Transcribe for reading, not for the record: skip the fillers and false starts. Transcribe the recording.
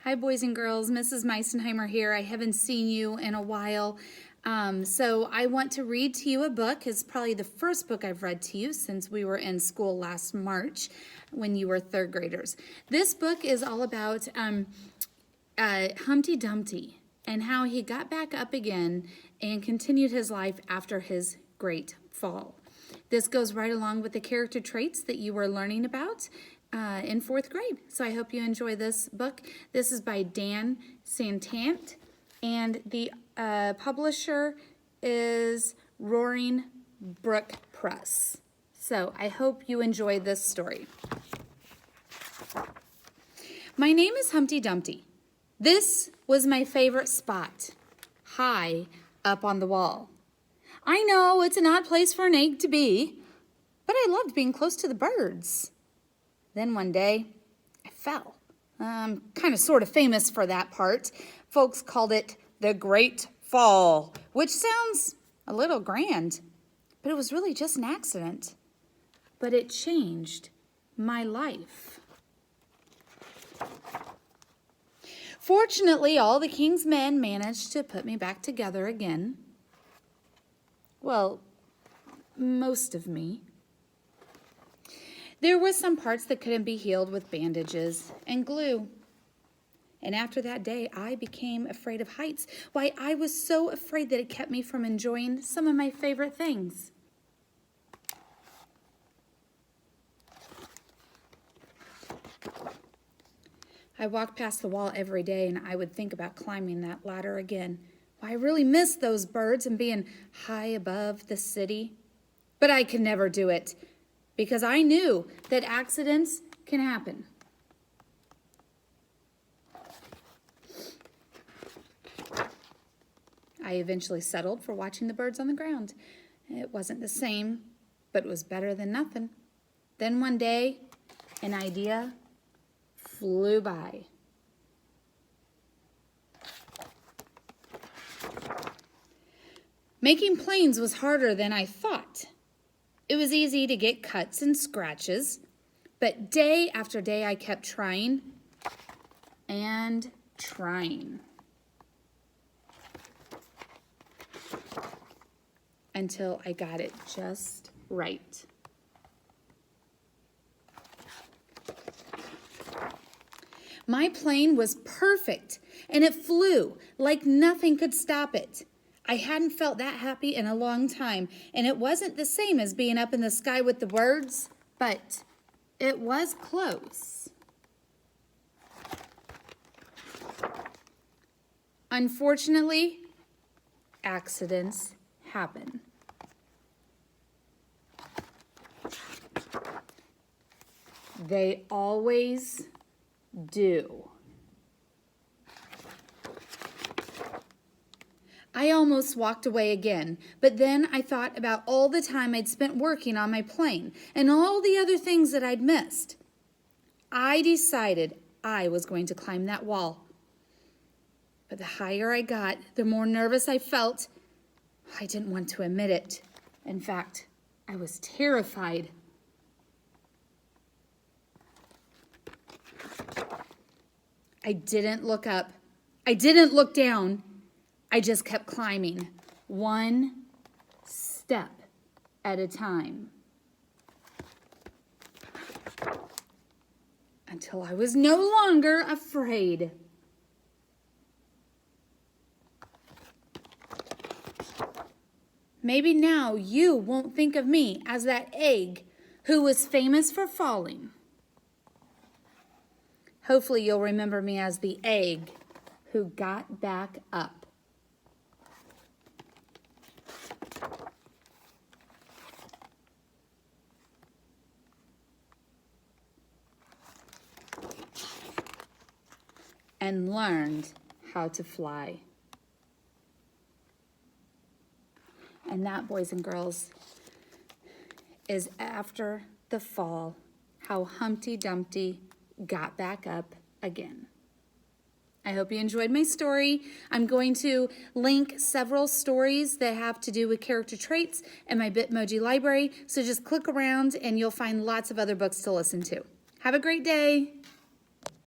Hi, boys and girls. Mrs. Meisenheimer here. I haven't seen you in a while. So I want to read to you a book. It's probably the first book I've read to you since we were in school last March when you were third graders. This book is all about Humpty Dumpty and how he got back up again and continued his life after his great fall. This goes right along with the character traits that you were learning about in fourth grade. So I hope you enjoy this book. This is by Dan Santant, and the publisher is Roaring Brook Press. So I hope you enjoy this story. My name is Humpty Dumpty. This was my favorite spot, high up on the wall. I know it's an odd place for an egg to be, but I loved being close to the birds. Then one day, I fell. I'm kind of sort of famous for that part. Folks called it the Great Fall, which sounds a little grand, but it was really just an accident. But it changed my life. Fortunately, all the king's men managed to put me back together again. Well, most of me. There were some parts that couldn't be healed with bandages and glue. And after that day, I became afraid of heights. Why, I was so afraid that it kept me from enjoying some of my favorite things. I walked past the wall every day and I would think about climbing that ladder again. Why, I really missed those birds and being high above the city. But I could never do it, because I knew that accidents can happen. I eventually settled for watching the birds on the ground. It wasn't the same, but it was better than nothing. Then one day, an idea flew by. Making planes was harder than I thought. It was easy to get cuts and scratches, but day after day I kept trying and trying until I got it just right. My plane was perfect, and it flew like nothing could stop it. I hadn't felt that happy in a long time, and it wasn't the same as being up in the sky with the birds, but it was close. Unfortunately, accidents happen. They always do. I almost walked away again, but then I thought about all the time I'd spent working on my plane and all the other things that I'd missed. I decided I was going to climb that wall. But the higher I got, the more nervous I felt. I didn't want to admit it. In fact, I was terrified. I didn't look up. I didn't look down. I just kept climbing, one step at a time, until I was no longer afraid. Maybe now you won't think of me as that egg who was famous for falling. Hopefully you'll remember me as the egg who got back up. And learned how to fly. And that, boys and girls, is after the fall, how Humpty Dumpty got back up again. I hope you enjoyed my story. I'm going to link several stories that have to do with character traits in my Bitmoji library, so just click around and you'll find lots of other books to listen to. Have a great day.